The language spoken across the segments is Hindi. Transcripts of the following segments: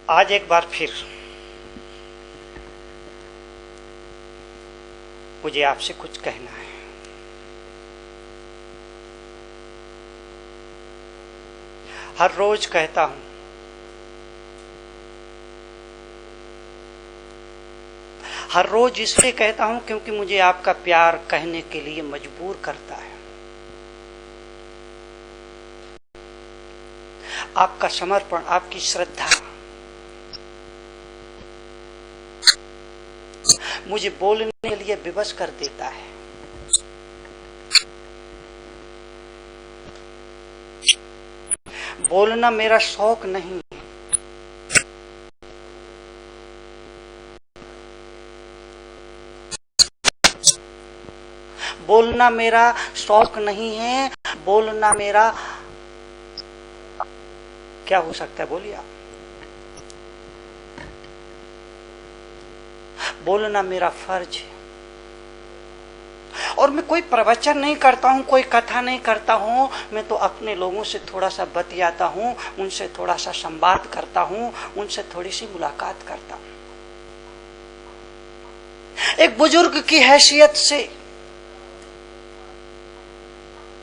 आज एक बार फिर मुझे आपसे कुछ कहना है। हर रोज कहता हूं, हर रोज इसलिए कहता हूं क्योंकि मुझे आपका प्यार कहने के लिए मजबूर करता है। आपका समर्पण, आपकी श्रद्धा मुझे बोलने के लिए विवश कर देता है। बोलना मेरा शौक नहीं है, बोलना मेरा शौक नहीं है, बोलना मेरा क्या हो सकता है, बोलिए आप। बोलना मेरा फर्ज है। और मैं कोई प्रवचन नहीं करता हूं, कोई कथा नहीं करता हूं, मैं तो अपने लोगों से थोड़ा सा बतियाता हूं, उनसे थोड़ा सा संवाद करता हूं, उनसे थोड़ी सी मुलाकात करता हूं। एक बुजुर्ग की हैसियत से,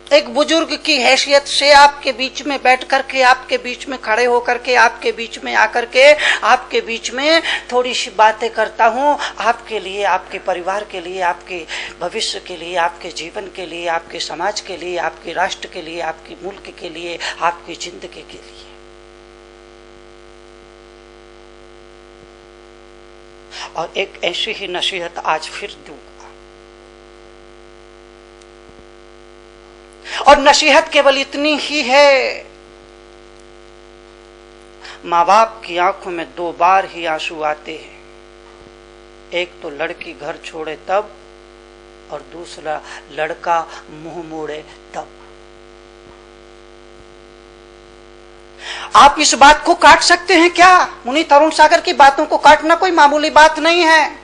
एक बुजुर्ग की हैसियत से आपके बीच में बैठ करके, आपके बीच में खड़े होकर के, आपके बीच में आकर के, आपके बीच में थोड़ी सी बातें करता हूं, आपके लिए, आपके परिवार के लिए, आपके भविष्य के लिए, आपके जीवन के लिए, आपके समाज के लिए, आपके राष्ट्र के लिए, आपके मुल्क के लिए, आपकी जिंदगी के लिए। और एक ऐसी ही नसीहत आज फिर दूंगा। और नसीहत केवल इतनी ही है, माँ बाप की आंखों में दो बार ही आंसू आते हैं। एक तो लड़की घर छोड़े तब, और दूसरा लड़का मुंह मोड़े तब। आप इस बात को काट सकते हैं क्या? मुनि तरुण सागर की बातों को काटना कोई मामूली बात नहीं है।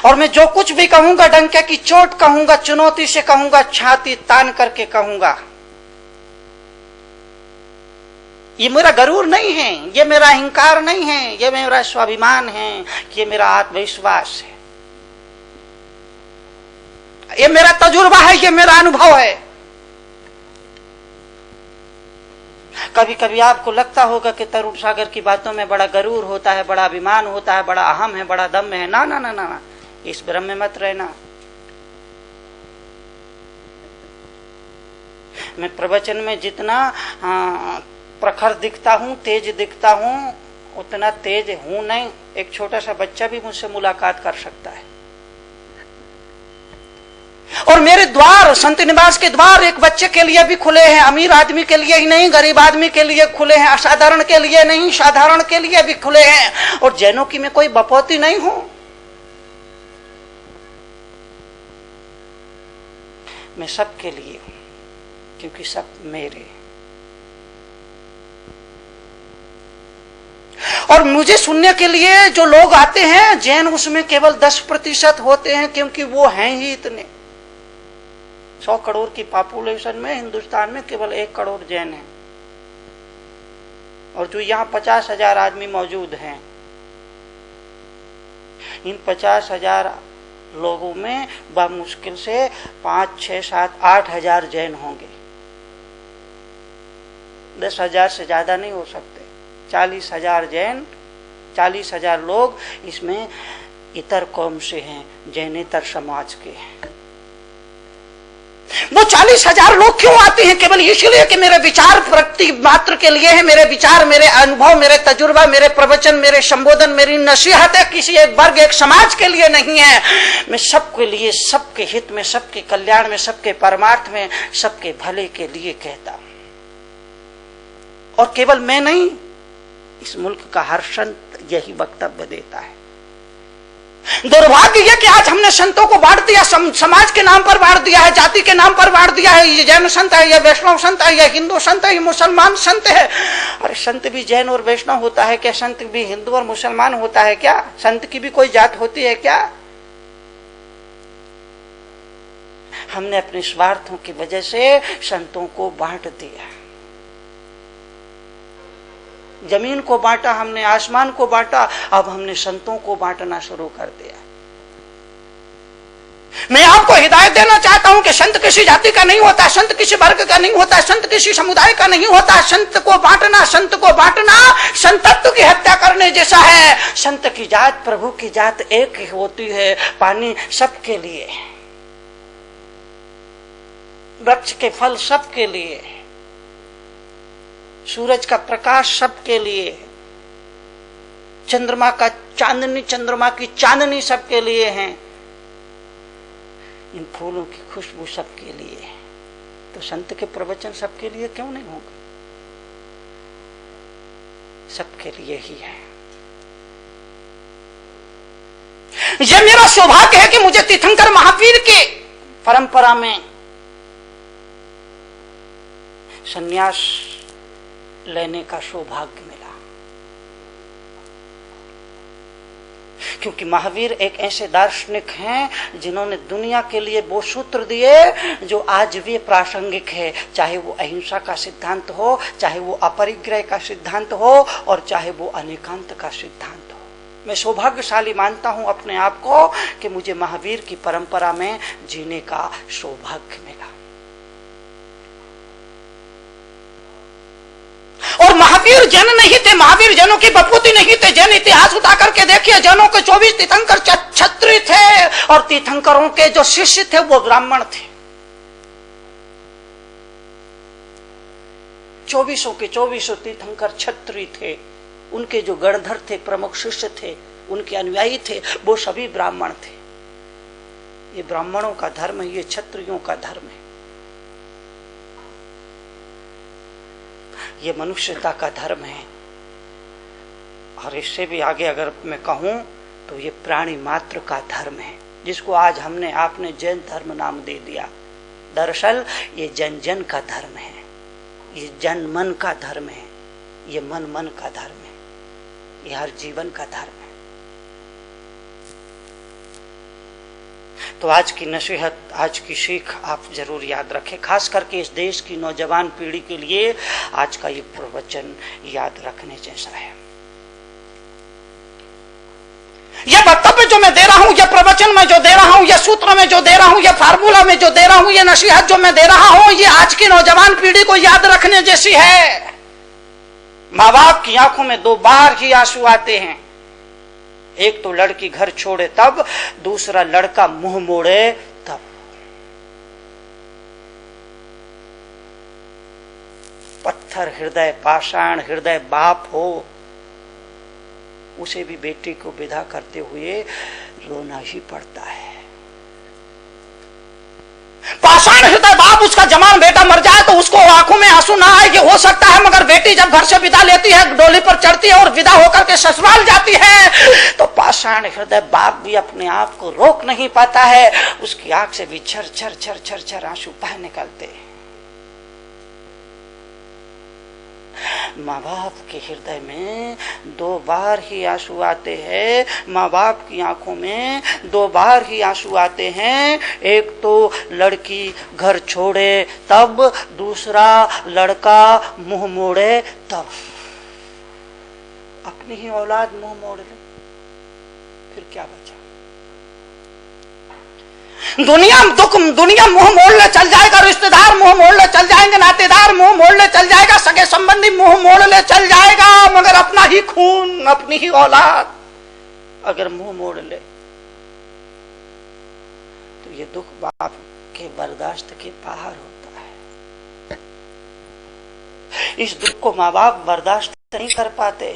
और मैं जो कुछ भी कहूंगा डंके की चोट कहूंगा, चुनौती से कहूंगा, छाती तान करके कहूंगा। ये मेरा गरूर नहीं है, ये मेरा अहंकार नहीं है, ये मेरा स्वाभिमान है, ये मेरा आत्मविश्वास है, ये मेरा तजुर्बा है, ये मेरा अनुभव है। कभी कभी आपको लगता होगा कि तरुण सागर की बातों में बड़ा गरूर होता है, बड़ा अभिमान होता है, बड़ा अहम है, बड़ा दम है। ना ना ना ना, इस भ्रम में मत रहना। मैं प्रवचन में जितना प्रखर दिखता हूं, तेज दिखता हूं, उतना तेज हूं नहीं। एक छोटा सा बच्चा भी मुझसे मुलाकात कर सकता है। और मेरे द्वार, संत निवास के द्वार एक बच्चे के लिए भी खुले हैं। अमीर आदमी के लिए ही नहीं, गरीब आदमी के लिए खुले हैं। असाधारण के लिए नहीं, साधारण के लिए भी खुले हैं। और जैनों की मैं कोई बपौती नहीं हूं। मैं सबके लिए हूं, क्योंकि सब मेरे। और मुझे सुनने के लिए जो लोग आते हैं, जैन उसमें केवल 10% होते हैं, क्योंकि वो हैं ही इतने। 100 करोड़ की पॉपुलेशन में हिंदुस्तान में केवल 1 करोड़ जैन हैं। और जो यहाँ 50,000 आदमी मौजूद हैं, इन 50,000 लोगों में बामुश्किल से 5, 6, 7, 8 हजार जैन होंगे। 10,000 से ज्यादा नहीं हो सकते। 40,000 जैन, 40,000 लोग इसमें इतर कौम से हैं, जैनेतर समाज के हैं। वो 40,000 लोग क्यों आते हैं? केवल इसलिए कि मेरे विचार प्रगति मात्र के लिए है। मेरे विचार, मेरे अनुभव, मेरे तजुर्बा, मेरे प्रवचन, मेरे संबोधन, मेरी नसीहतें किसी एक वर्ग, एक समाज के लिए नहीं है। मैं सबके लिए, सबके हित में, सबके कल्याण में, सबके परमार्थ में, सबके भले के लिए कहता हूं। और केवल मैं नहीं, इस मुल्क का हर संत यही वक्तव्य देता है। दुर्भाग्य यह कि आज हमने संतों को बांट दिया, समाज के नाम पर बांट दिया है, जाति के नाम पर बांट दिया है। ये जैन संत है, ये वैष्णव संत है, ये हिंदू संत है, ये मुसलमान संत है। अरे संत भी जैन और वैष्णव होता है क्या? संत भी हिंदू और मुसलमान होता है क्या? संत की भी कोई जात होती है क्या? हमने अपने स्वार्थों की वजह से संतों को बांट दिया। जमीन को बांटा, हमने आसमान को बांटा, अब हमने संतों को बांटना शुरू कर दिया। मैं आपको हिदायत देना चाहता हूं कि संत किसी जाति का नहीं होता, संत किसी वर्ग का नहीं होता, संत किसी समुदाय का नहीं होता। संत को बांटना संतत्व की हत्या करने जैसा है। संत की जात, प्रभु की जात एक ही होती है। पानी सबके लिए, वृक्ष के फल सबके लिए, सूरज का प्रकाश सबके लिए, चंद्रमा की चांदनी सबके लिए है, इन फूलों की खुशबू सबके लिए है। तो संत के प्रवचन सबके लिए क्यों नहीं होंगे? सबके लिए ही है। यह मेरा सौभाग्य है कि मुझे तीर्थंकर महावीर के परंपरा में संन्यास लेने का सौभाग्य मिला, क्योंकि महावीर एक ऐसे दार्शनिक हैं जिन्होंने दुनिया के लिए वो सूत्र दिए जो आज भी प्रासंगिक है। चाहे वो अहिंसा का सिद्धांत हो, चाहे वो अपरिग्रह का सिद्धांत हो, और चाहे वो अनेकांत का सिद्धांत हो। मैं सौभाग्यशाली मानता हूं अपने आप को कि मुझे महावीर की परंपरा में जीने का सौभाग्य मिला। और महावीर जैन नहीं थे, महावीर जैनों की बपूती नहीं थे। जैन इतिहास उठा करके देखिए, जैनों के 24 तीर्थंकर क्षत्रिय थे, और तीर्थंकरों के जो शिष्य थे वो ब्राह्मण थे। 24 के 24 तीर्थंकर क्षत्रिय थे। उनके जो गणधर थे, प्रमुख शिष्य थे, उनके अनुयायी थे, वो सभी ब्राह्मण थे। ये ब्राह्मणों का धर्म है, ये क्षत्रियों का धर्म है, ये मनुष्यता का धर्म है। और इससे भी आगे अगर मैं कहूं तो ये प्राणी मात्र का धर्म है, जिसको आज आपने जैन धर्म नाम दे दिया। दरअसल ये जन जन का धर्म है, ये जन मन का धर्म है, ये मन मन का धर्म है, ये हर जीवन का धर्म है। तो आज की नसीहत, आज की सीख आप जरूर याद रखें, खास करके इस देश की नौजवान पीढ़ी के लिए आज का ये प्रवचन याद रखने जैसा है। यह वक्तव्य जो मैं दे रहा हूं, यह प्रवचन में जो दे रहा हूं, यह सूत्र में जो दे रहा हूं, यह फार्मूला में जो दे रहा हूं, यह नसीहत जो मैं दे रहा हूं, ये आज की नौजवान पीढ़ी को याद रखने जैसी है। माँ बाप की आंखों में 2 बार ही आंसू आते हैं। एक तो लड़की घर छोड़े तब, दूसरा लड़का मुंह मोड़े तब। पत्थर हृदय, पाषाण हृदय बाप हो, उसे भी बेटी को विदा करते हुए रोना ही पड़ता है। पाषाण हृदय बाप, उसका जवान बेटा मर जाए तो उसको आंखों में आंसू ना आए, ये हो सकता है, मगर बेटी जब घर से विदा लेती है, डोली पर चढ़ती है और विदा होकर के ससुराल जाती है, तो पाषाण हृदय बाप भी अपने आप को रोक नहीं पाता है। उसकी आंख से भी छर छर छर छर छर आंसू बह निकलते हैं। माँ बाप के हृदय में 2 बार ही आंसू आते हैं, माँ बाप की आंखों में 2 बार ही आंसू आते हैं। एक तो लड़की घर छोड़े तब, दूसरा लड़का मुंह मोड़े तब। अपनी ही औलाद मुंह मोड़ ले, फिर क्या बचा? दुनिया मुंह मोड़ ले चल जाएगा, रिश्तेदार मुंह मोड़ ले चल जाएंगे, नातेदार मुंह मोड़ ले चल जाएगा, सगे संबंधी मुंह मोड़ ले चल जाएगा, मगर अपना ही खून, अपनी ही औलाद अगर मुंह मोड़ ले तो ये दुख बाप के बर्दाश्त के बाहर होता है। इस दुख को माँ बाप बर्दाश्त नहीं कर पाते।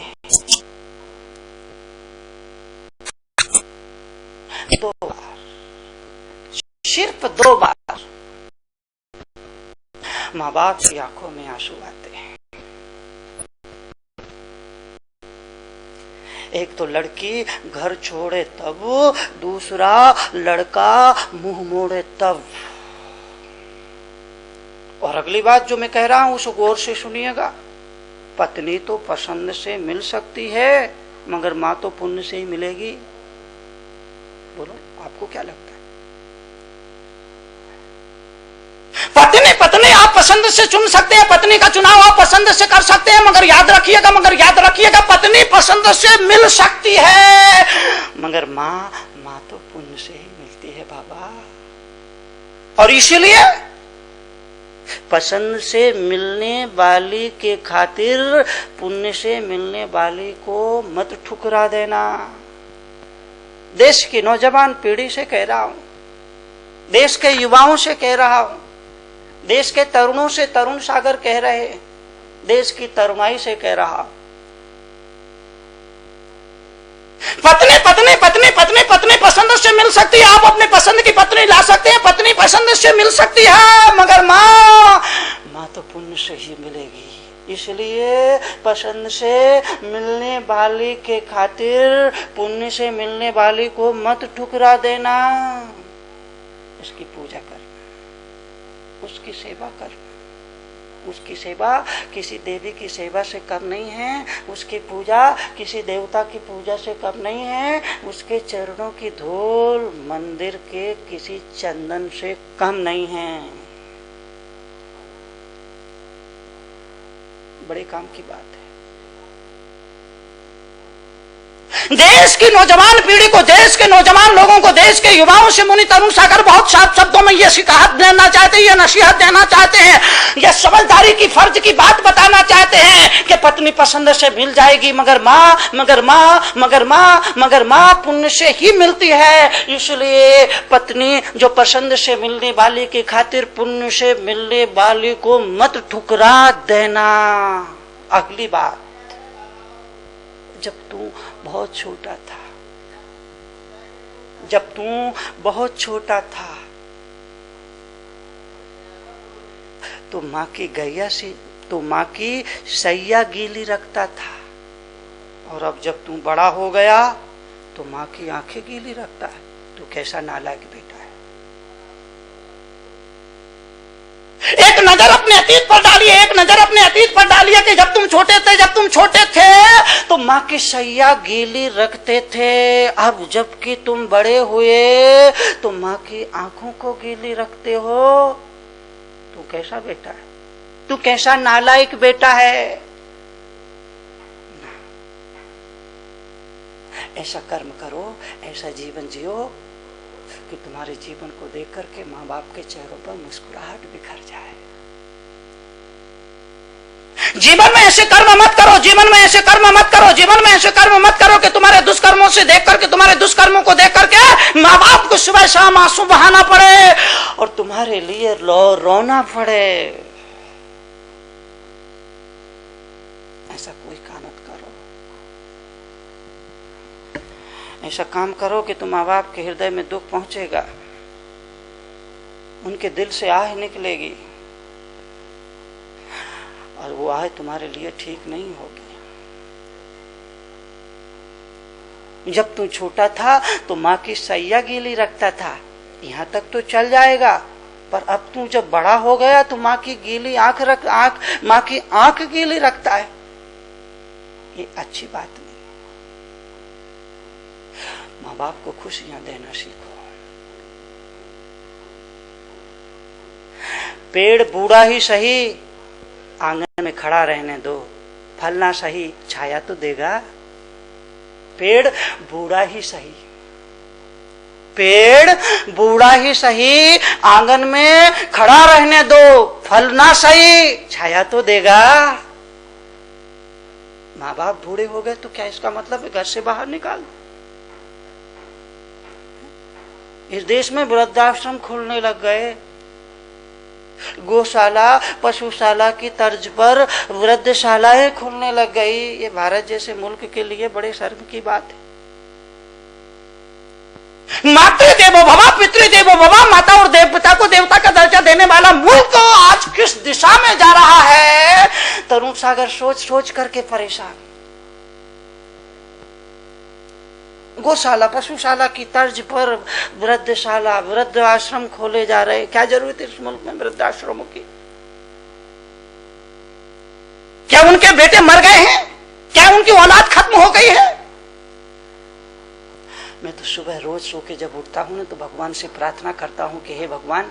2 बार, सिर्फ 2 बार माँ बाप की आंखों में आंसू आते हैं। एक तो लड़की घर छोड़े तब, दूसरा लड़का मुंह मोड़े तब। और अगली बात जो मैं कह रहा हूं उसको गौर से सुनिएगा। पत्नी तो पसंद से मिल सकती है, मगर मां तो पुण्य से ही मिलेगी। बोलो, आपको क्या लगता है? पत्नी आप पसंद से चुन सकते हैं, पत्नी का चुनाव आप पसंद पसंद से कर सकते हैं, मगर याद रखिएगा पत्नी पसंद से मिल सकती है, मगर माँ तो पुण्य से ही मिलती है बाबा। और इसीलिए पसंद से मिलने वाली के खातिर पुण्य से मिलने वाली को मत ठुकरा देना। देश की नौजवान पीढ़ी से कह रहा हूं, देश के युवाओं से कह रहा हूं, देश के तरुणों से तरुण सागर कह रहे, देश की तरुणाई से कह रहा, पत्नी पत्नी पत्नी पत्नी पत्नी पसंद से मिल सकती है। आप अपनी पसंद की पत्नी ला सकते हैं, पत्नी पसंद से मिल सकती है, मगर माँ तो पुण्य से ही मिलेगी। इसलिए पसंद से मिलने वाली के खातिर पुण्य से मिलने वाली को मत ठुकरा देना। उसकी पूजा करना, उसकी सेवा करना। उसकी सेवा किसी देवी की सेवा से कम नहीं है, उसकी पूजा किसी देवता की पूजा से कम नहीं है, उसके चरणों की धूल मंदिर के किसी चंदन से कम नहीं है। बड़े काम की बात है। देश की नौजवान पीढ़ी को, देश के नौजवान लोगों को, देश के युवाओं से मुनि तरुण सागर बहुत साफ शब्दों में यह सिखाहत देना चाहते हैं, यह नसीहत देना चाहते हैं, यह समझदारी की फर्ज की बात बताना चाहते हैं कि पत्नी पसंद से मिल जाएगी, मगर माँ पुण्य से ही मिलती है। इसलिए पत्नी जो पसंद से मिलने वाली की खातिर पुण्य से मिलने वाली को मत ठुकरा देना। अगली बात, जब तू बहुत छोटा था तो माँ की गैया से तो माँ की सैया गीली रखता था, और अब जब तू बड़ा हो गया तो माँ की आंखें गीली रखता है। तू कैसा नालायक बेटा है। एक नजर अपने अतीत पर डालिए कि जब तुम छोटे थे तो माँ की सैया गीली रखते थे, अब जबकि तुम बड़े हुए तो माँ की आंखों को गीली रखते हो। तू कैसा बेटा है, तू कैसा नालायक बेटा है। ऐसा कर्म करो, ऐसा जीवन जियो कि तुम्हारे जीवन को देख करके माँ बाप के चेहरों पर मुस्कुराहट बिखर जाए। जीवन में ऐसे कर्म मत करो कि तुम्हारे दुष्कर्मों से देख करके, तुम्हारे दुष्कर्मों को देख करके माँ बाप को सुबह शाम आंसू बहाना पड़े और तुम्हारे लिए रोना पड़े। ऐसा कोई काम मत करो। ऐसा काम करो कि तुम माँ बाप के हृदय में दुख पहुंचेगा, उनके दिल से आह निकलेगी और वो आह तुम्हारे लिए ठीक नहीं होगी। जब तू छोटा था तो माँ की सैया गीली रखता था, यहाँ तक तो चल जाएगा, पर अब तू जब बड़ा हो गया तो माँ की गीली माँ की आंख गीली रखता है। ये अच्छी बात नहीं। माँ बाप को खुशियां देना सीखो। पेड़ बूढ़ा ही सही आंगन में खड़ा रहने दो, फल ना सही छाया तो देगा। पेड़ बूढ़ा ही सही आंगन में खड़ा रहने दो, फल ना सही छाया तो देगा। माँ बाप बूढ़े हो गए तो क्या इसका मतलब है घर से बाहर निकाल दो। इस देश में वृद्धाश्रम खुलने लग गए, गौशाला पशुशाला की तर्ज पर वृद्धशालाएं खुलने लग गई। ये भारत जैसे मुल्क के लिए बड़े शर्म की बात है। मातृदेवो भव पितृदेवो भव, माता और देवता को देवता का दर्जा देने वाला मुल्क आज किस दिशा में जा रहा है, तरुण सागर सोच करके परेशान। गौशाला पशुशाला की तर्ज पर वृद्धशाला वृद्ध आश्रम खोले जा रहे। क्या जरूरत है इस मुल्क में वृद्ध आश्रमों की? क्या उनके बेटे मर गए हैं? क्या उनकी औलाद खत्म हो गई है? मैं तो सुबह रोज सो के जब उठता हूं ना तो भगवान से प्रार्थना करता हूं कि हे भगवान,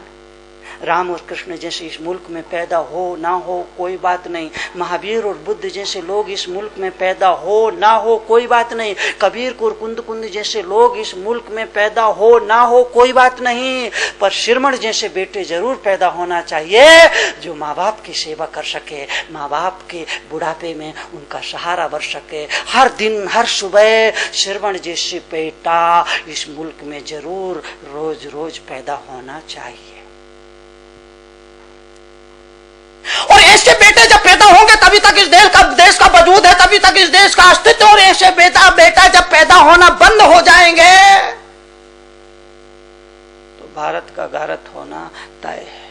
राम और कृष्ण जैसे इस मुल्क में पैदा हो ना हो कोई बात नहीं, महावीर और बुद्ध जैसे लोग इस मुल्क में पैदा हो ना हो कोई बात नहीं, कबीर कुंद जैसे लोग इस मुल्क में पैदा हो ना हो कोई बात नहीं, पर श्रीमण जैसे बेटे जरूर पैदा होना चाहिए जो माँ बाप की सेवा कर सके, माँ बाप के बुढ़ापे में उनका सहारा बन सके। हर दिन हर सुबह श्रीमण जैसे बेटा इस मुल्क में जरूर रोज रोज पैदा होना चाहिए। और ऐसे बेटे जब पैदा होंगे तभी तक इस देश का वजूद है, तभी तक इस देश का अस्तित्व। और ऐसे बेटा जब पैदा होना बंद हो जाएंगे तो भारत का गारत होना तय है।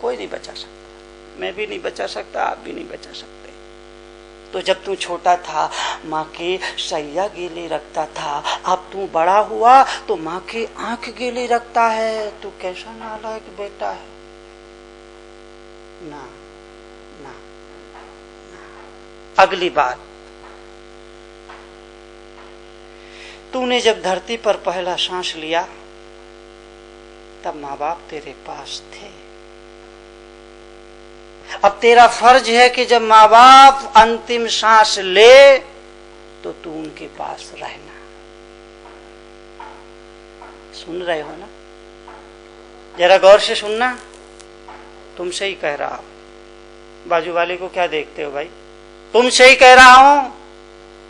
कोई नहीं बचा सकता, मैं भी नहीं बचा सकता, आप भी नहीं बचा सकते। तो जब तू छोटा था माँ की सैया गीली रखता था, अब तू बड़ा हुआ तो माँ की आंख गीली रखता है। तू कैसा नालायक बेटा है। ना ना ना। अगली बात, तूने जब धरती पर पहला सांस लिया तब माँ बाप तेरे पास थे। अब तेरा फर्ज है कि जब माँ बाप अंतिम सांस ले तो तू उनके पास रहना। सुन रहे हो ना? जरा गौर से सुनना। तुमसे ही कह रहा हूं, बाजू वाले को क्या देखते हो भाई? तुमसे ही कह रहा हूं।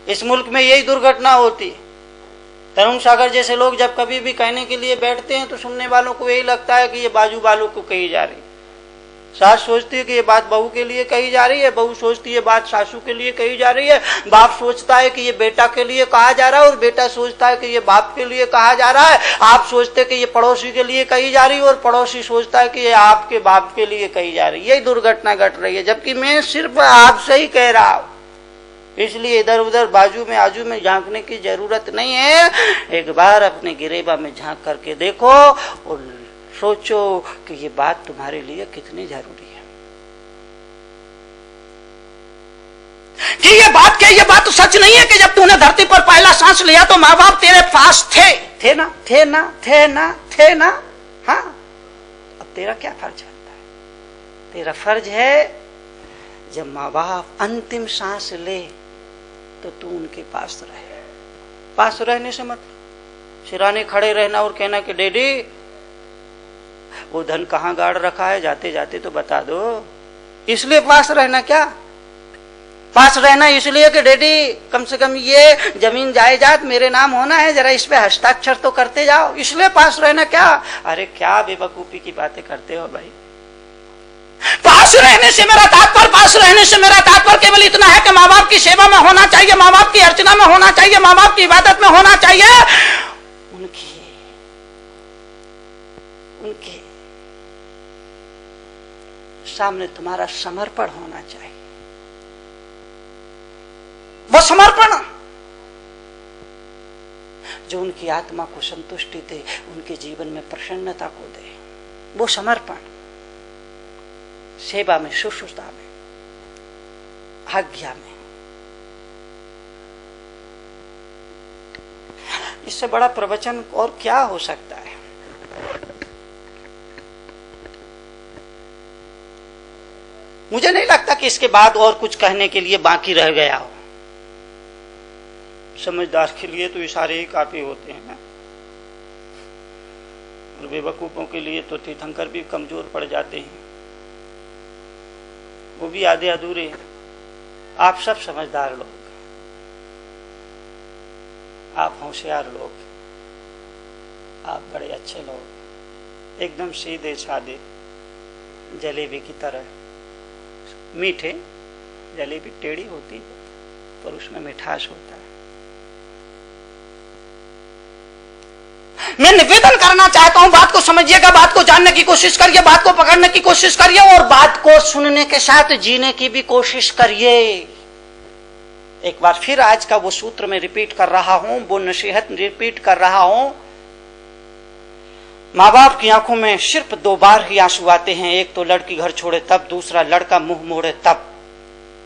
इस मुल्क में यही दुर्घटना होती। तरुण सागर जैसे लोग जब कभी भी कहने के लिए बैठते हैं तो सुनने वालों को यही लगता है कि ये बाजू वालों को कही जा रही। सास सोचती है कि ये बात बहू के लिए कही जा रही है, बहू सोचती है बात सासू के लिए कही जा रही है, बाप सोचता है कि ये बेटा के लिए कहा जा रहा है और बेटा सोचता है कि ये बाप के लिए कहा जा रहा है। आप सोचते कि ये पड़ोसी के लिए कही जा रही है और पड़ोसी सोचता है कि ये आपके बाप के लिए कही जा रही है। यही दुर्घटना घट रही है, जबकि मैं सिर्फ आपसे ही कह रहा हूं। इसलिए इधर उधर बाजू में आजू में झांकने की जरूरत नहीं है। एक बार अपने गिरेबा में झांक करके देखो और सोचो कि ये बात तुम्हारे लिए कितनी जरूरी है। कि ये बात तो सच नहीं है कि जब तूने धरती पर पहला सांस लिया तो माँ बाप तेरे पास थे ना। हाँ, अब तेरा क्या फर्ज बनता है? तेरा फर्ज है जब माँ बाप अंतिम सांस ले तो तू उनके पास रहे। पास रहने से मतलब सिराने खड़े रहना और कहना कि डैडी वो धन कहाँ गाड़ रखा है, जाते जाते तो बता दो। इसलिए पास रहना क्या? पास रहना इसलिए कि डैडी कम से कम ये जमीन जायदाद मेरे नाम होना है, जरा इस पे हस्ताक्षर तो करते जाओ। इसलिए पास रहना क्या? अरे क्या बेवकूफी की बातें करते हो भाई। पास रहने से मेरा तात्पर्य केवल इतना है कि माँ बाप की सेवा में होना चाहिए, माँ बाप की अर्चना में होना चाहिए, माँ बाप की इबादत में होना चाहिए। उनके सामने तुम्हारा समर्पण होना चाहिए। वो समर्पण जो उनकी आत्मा को संतुष्टि दे, उनके जीवन में प्रसन्नता को दे, वो समर्पण सेवा में, शुश्रूषा में, आज्ञा में। इससे बड़ा प्रवचन और क्या हो सकता है? मुझे नहीं लगता कि इसके बाद और कुछ कहने के लिए बाकी रह गया हो। समझदार के लिए तो इशारे ही काफी होते हैं ना, और बेवकूफों के लिए तो तीर्थंकर भी कमजोर पड़ जाते हैं, वो भी आधे अधूरे। आप सब समझदार लोग, आप होशियार लोग, आप बड़े अच्छे लोग, एकदम सीधे साधे जलेबी की तरह। मीठे, जलेबी टेढ़ी होती है पर उसमें मिठास होता है। मैं निवेदन करना चाहता हूं, बात को समझिएगा, बात को जानने की कोशिश करिए, बात को पकड़ने की कोशिश करिए और बात को सुनने के साथ जीने की भी कोशिश करिए। एक बार फिर आज का वो सूत्र मैं रिपीट कर रहा हूं, वो नसीहत रिपीट कर रहा हूं। माँ बाप की आंखों में सिर्फ 2 बार ही आंसू आते हैं, एक तो लड़की घर छोड़े तब, दूसरा लड़का मुंह मोड़े तब।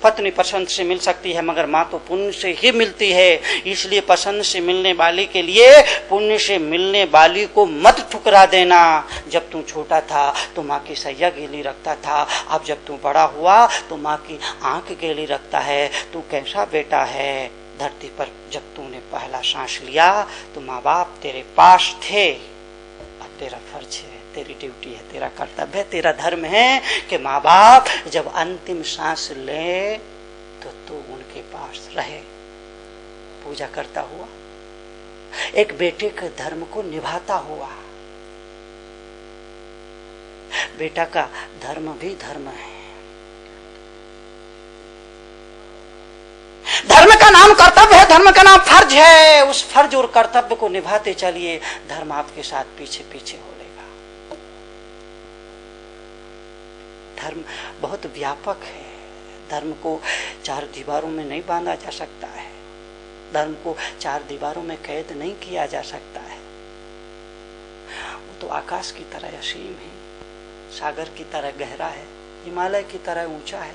पत्नी पसंद से मिल सकती है, मगर माँ तो पुण्य से ही मिलती है। इसलिए पसंद से मिलने वाली के लिए पुण्य से मिलने वाली को मत ठुकरा देना। जब तू छोटा था तो माँ की सैया गीली रखता था, अब जब तू बड़ा हुआ तो माँ की आंख गीली रखता है। तू कैसा बेटा है? धरती पर जब तूने पहला सांस लिया तो माँ बाप तेरे पास थे। अब तेरा फर्ज है, तेरी ड्यूटी है, तेरा कर्तव्य है, तेरा धर्म है कि माँ बाप जब अंतिम सांस ले तो तू उनके पास रहे, पूजा करता हुआ, एक बेटे के धर्म को निभाता हुआ। बेटा का धर्म भी धर्म है। धर्म का नाम कर्तव्य है, धर्म का नाम फर्ज है। उस फर्ज और कर्तव्य को निभाते चलिए, धर्म आपके साथ पीछे पीछे हो लेगा। धर्म बहुत व्यापक है। धर्म को चार दीवारों में नहीं बांधा जा सकता है। धर्म को चार दीवारों में कैद नहीं किया जा सकता है। वो तो आकाश की तरह असीम है, सागर की तरह गहरा है, हिमालय की तरह ऊंचा है,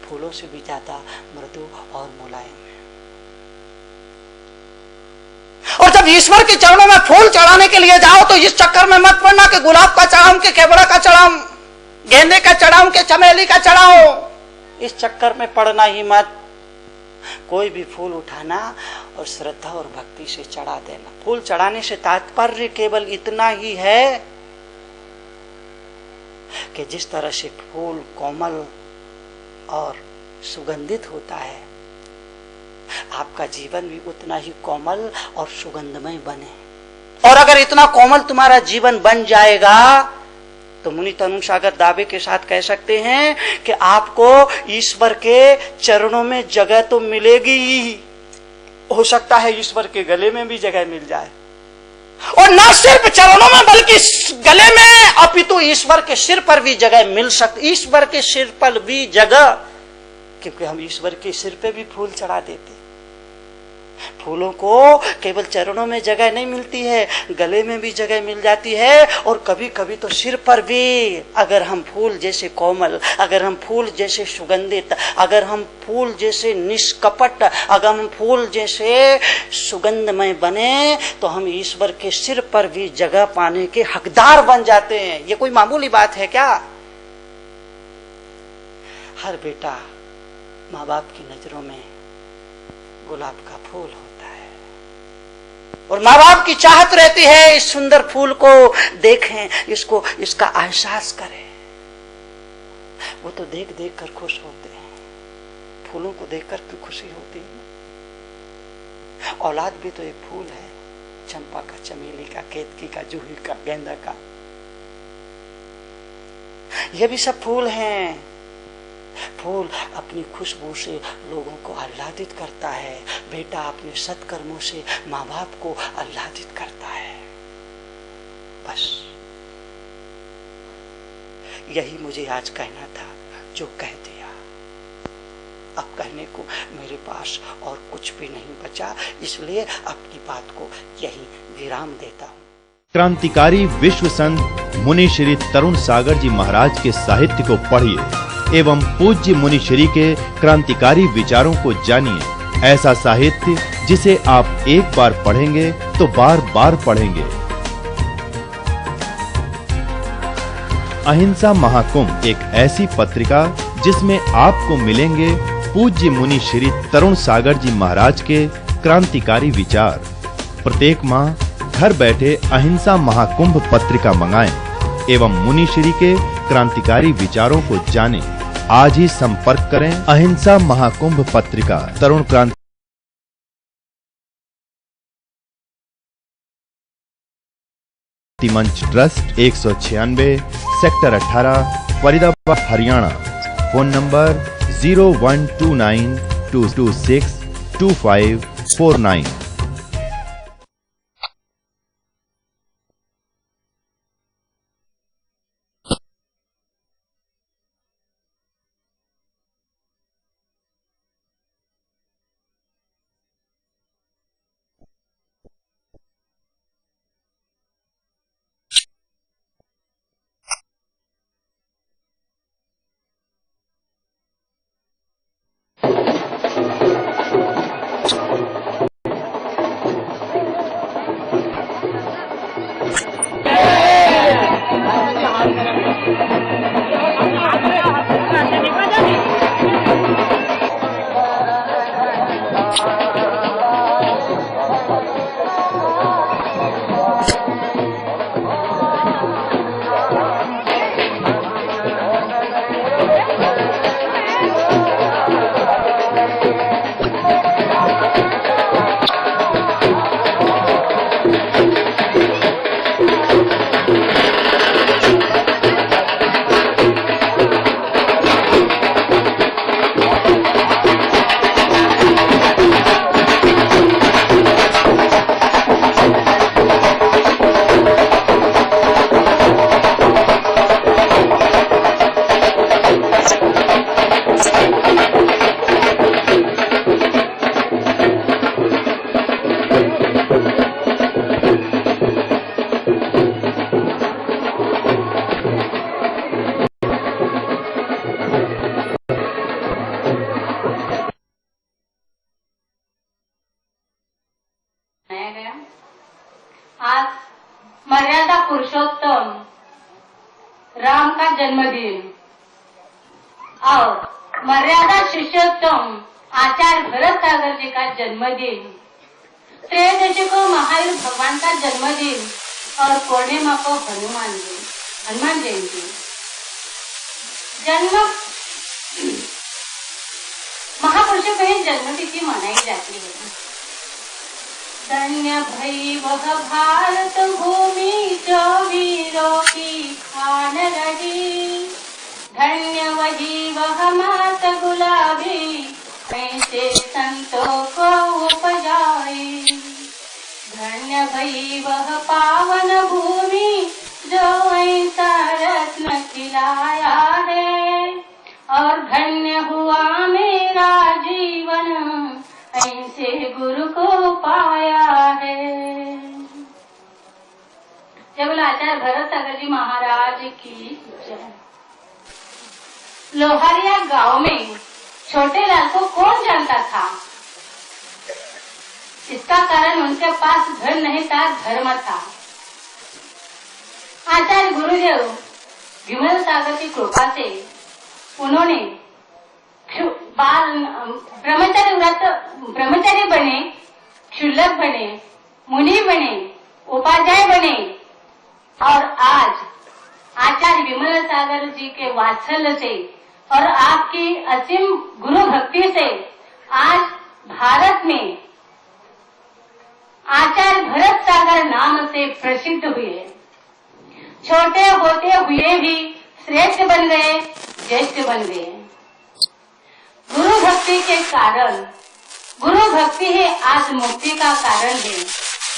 फूलों से भी ज्यादा मृदु और मुलायम है। और जब ईश्वर के चरणों में फूल चढ़ाने के लिए जाओ तो इस चक्कर में मत पड़ना कि गुलाब का चढ़ाऊं, के केवड़ा का चढ़ाऊं, गेंदे का चढ़ाऊं, के चमेली का चढ़ाऊं। इस चक्कर में पड़ना ही मत। कोई भी फूल उठाना और श्रद्धा और भक्ति से चढ़ा देना। फूल चढ़ाने से तात्पर्य केवल इतना ही है कि जिस तरह से फूल कोमल और सुगंधित होता है, आपका जीवन भी उतना ही कोमल और सुगंधमय बने। और अगर इतना कोमल तुम्हारा जीवन बन जाएगा तो मुनि तनु सागर दावे के साथ कह सकते हैं कि आपको ईश्वर के चरणों में जगह तो मिलेगी ही, हो सकता है ईश्वर के गले में भी जगह मिल जाए। और न सिर्फ चरणों में बल्कि गले में, अपितु ईश्वर के सिर पर भी जगह मिल सकती। ईश्वर के सिर पर भी जगह, क्योंकि हम ईश्वर के सिर पे भी फूल चढ़ा देते। फूलों को केवल चरणों में जगह नहीं मिलती है, गले में भी जगह मिल जाती है, और कभी कभी तो सिर पर भी। अगर हम फूल जैसे कोमल, अगर हम फूल जैसे सुगंधित, अगर हम फूल जैसे निष्कपट, अगर हम फूल जैसे सुगंधमय बने तो हम ईश्वर के सिर पर भी जगह पाने के हकदार बन जाते हैं। ये कोई मामूली बात है क्या? हर बेटा माँ बाप की नजरों में गुलाब का फूल होता है, और माँ बाप की चाहत रहती है इस सुंदर फूल को देखें, इसको, इसका एहसास करें। वो तो देख देख कर खुश होते हैं। फूलों को देखकर क्यों खुशी होती है? औलाद भी तो एक फूल है, चंपा का, चमेली का, केतकी का, जूही का, गेंदा का, ये भी सब फूल हैं। फूल अपनी खुशबू से लोगों को आह्लादित करता है। बेटा अपने सत्कर्मों से माँ बाप को आह्लादित करता है। बस यही मुझे आज कहना था, जो कह दिया। अब कहने को मेरे पास और कुछ भी नहीं बचा, इसलिए अपनी बात को यही विराम देता हूँ। क्रांतिकारी विश्व संत मुनि श्री तरुण सागर जी महाराज के साहित्य को पढ़िए एवं पूज्य मुनि श्री के क्रांतिकारी विचारों को जानिए। ऐसा साहित्य जिसे आप एक बार पढ़ेंगे तो बार बार पढ़ेंगे। अहिंसा महाकुंभ एक ऐसी पत्रिका जिसमें आपको मिलेंगे पूज्य मुनि श्री तरुण सागर जी महाराज के क्रांतिकारी विचार। प्रत्येक माह घर बैठे अहिंसा महाकुंभ पत्रिका मंगाएं एवं मुनि श्री के क्रांतिकारी विचारों को जानें। आज ही संपर्क करें। अहिंसा महाकुंभ पत्रिका, तरुण क्रांति मंच trust, 196 sector 18, Faridabad, Haryana. Phone number 012922622549। जन्मदिन और मर्यादा शिष्योत्तम आचार्य भरत सागर जी का जन्मदिन, त्रयोदशी को महावीर भगवान का जन्मदिन और पूर्णिमा को हनुमान जयंती। जन्म महापुरुषों की जन्मतिथि मनाई जाती है। धन्य भई वह भारत भूमि जो वीरों की खान रही, धन्य वही वह मात गुलाबी ऐसे संतों को उपजाए, धन्य भई वह पावन भूमि जो ऐसा रत्न खिलाया है, और धन्य हुआ मेरा जीवन ऐसे गुरु को पाया है। जय बोलो आचार्य भरत सागर जी महाराज की जय। लोहारिया गांव में छोटे लाल को कौन जानता था? इसका कारण उनके पास धन नहीं था, धर्म था। आचार्य गुरुदेव विमल सागर की कृपा से उन्होंने ब्रह्मचारी बने, क्षुल्लक बने, मुनि बने, उपाध्याय बने और आज आचार्य विमल सागर जी के वात्सल्य से और आपकी असीम गुरु भक्ति से आज भारत में आचार्य भरत सागर नाम से प्रसिद्ध हुए। छोटे होते हुए भी श्रेष्ठ बन गए, ज्येष्ठ बन गए। गुरु भक्ति के कारण, गुरु भक्ति ही आज मुक्ति का कारण है।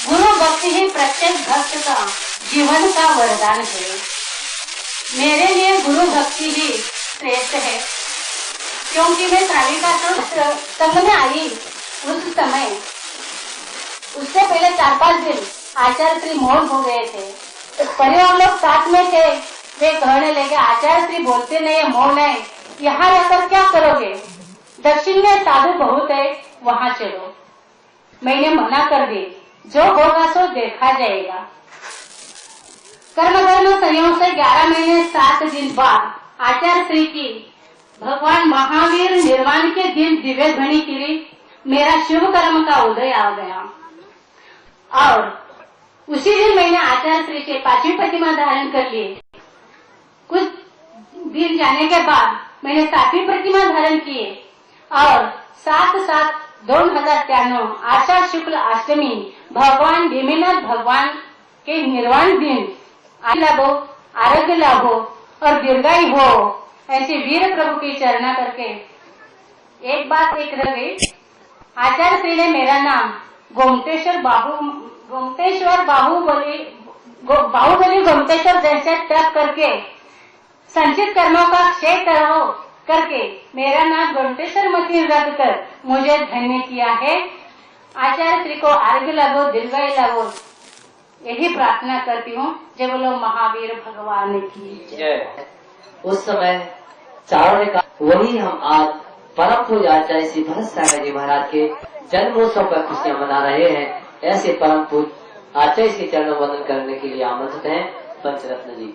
गुरु भक्ति ही प्रत्येक भक्त का जीवन का वरदान है। मेरे लिए गुरु भक्ति ही श्रेष्ठ है, क्योंकि मैं श्राविका संघ में आई उस समय, उससे पहले 4-5 दिन आचार्य श्री मौन हो गए थे। परिवार लोग साथ में थे, वे कहने लगे आचार्य श्री बोलते नहीं है, मौन है, यहाँ रहकर क्या करोगे? दक्षिण में साधु बहुत है, वहाँ चलो। मैंने मना कर दी, जो होगा सो देखा जाएगा। कर्म संयोग से 11 महीने 7 दिन बाद आचार्य श्री की भगवान महावीर निर्वाण के दिन दिव्य ध्वनि की, मेरा शुभ कर्म का उदय आ गया। और उसी दिन मैंने आचार्य श्री के 5वीं प्रतिमा धारण कर ली। कुछ दिन जाने के बाद मैंने 7वीं प्रतिमा धारण की और 7/7/2093 आषाढ़ शुक्ल अष्टमी भगवान भीमनाथ भगवान के निर्वाण दिन लाभो, आरोग्य लाभो और दीर्घायु हो, ऐसे वीर प्रभु की चरणा करके एक बात एक रह गई। आचार्य श्री ने मेरा नाम गोमतेश्वर बाहुबली गोमतेश्वर जैसे तप करके संचित कर्मों का क्षय करो करके मेरा नाम गोमतेश्वर मती रख कर मुझे धन्य किया है। आचार्य श्री को आरोग्य लाभो, दीर्घायु लाभो, यही प्रार्थना करती हूँ। जय बोलो महावीर भगवान की जय। उस समय चारों ने कहा वही हम आज परम पूज्य आचार्य श्री भरत सागर जी महाराज के जन्मोत्सव पर खुशियां मना रहे हैं। ऐसे परम पूज्य आचार्य श्री चरणों वंदन करने के लिए आमंत्रित हैं पंचरत्न जी।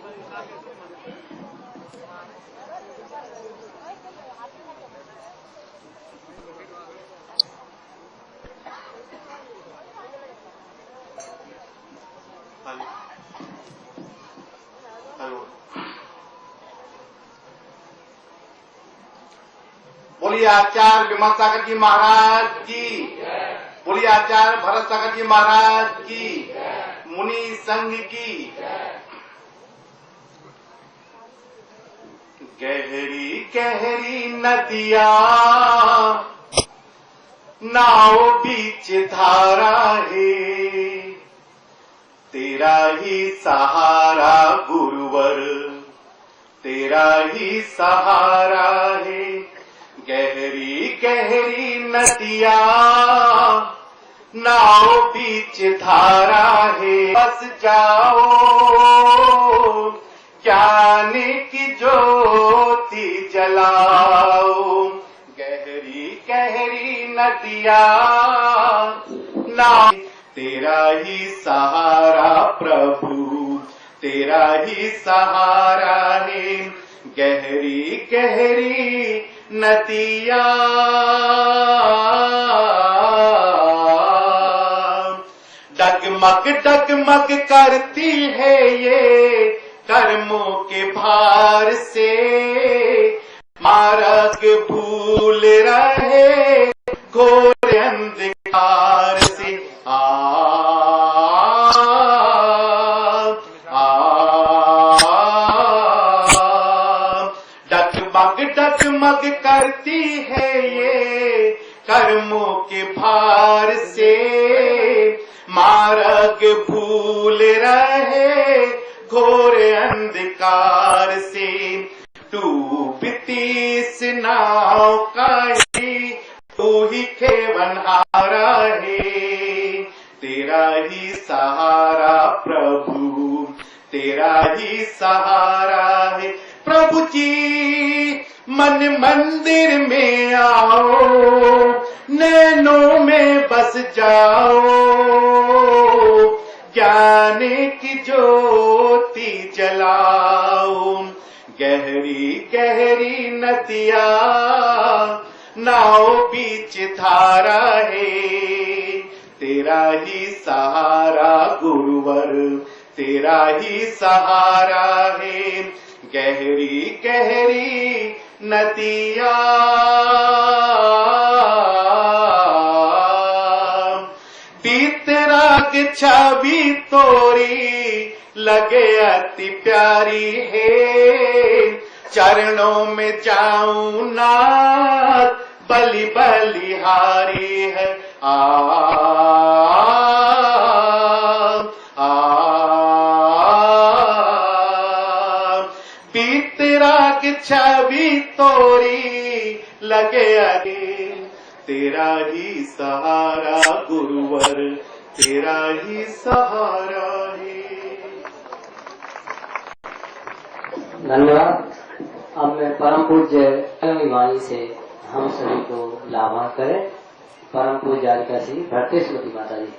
बोलिए आचार्य विमल सागर जी महाराज की, बोलिए आचार्य भरत सागर जी महाराज की, मुनि संघ की। गहरी गहरी नदिया नाव बीच धारा है, तेरा ही सहारा गुरुवर, तेरा ही सहारा है। गहरी गहरी नदिया नाव बीच धारा है, बस जाओ ज्ञान की ज्योति जलाओ। गहरी गहरी नदिया नाव, तेरा ही सहारा प्रभु, तेरा ही सहारा है, गहरी गहरी नदिया डगमग डगमग करती है ये कर्मों के भार से, मार्ग भूल रहे घोर अंधकार से। डगमग डगमग करती है ये कर्मों के भार से, मार्ग भूल रहे घोर अंधकार से। डूबती इस नाव का ही तू ही खेवनहारा है, तेरा ही सहारा प्रभु, तेरा ही सहारा है। प्रभु जी मन मंदिर में आओ, नैनों में बस जाओ, ज्ञान की ज्योति जलाओ। गहरी गहरी नदिया नाव बीच धारा है, तेरा ही सहारा गुरुवर, तेरा ही सहारा है। गहरी गहरी नदिया बीतराग छवि तोरी लगे अति प्यारी है, चरणों में जाऊं नाथ बलि बलिहारी है। बीतराग छवि तोरी लगे अरे, तेरा ही सहारा गुरुवर, तेरा ही सहारा है। धन्यवाद। अब मैं परम पूज्य वाणी से हम सभी को लाभान्वित करें। परम पूज्य आदिका श्री भट्टेश्वरी माता जी।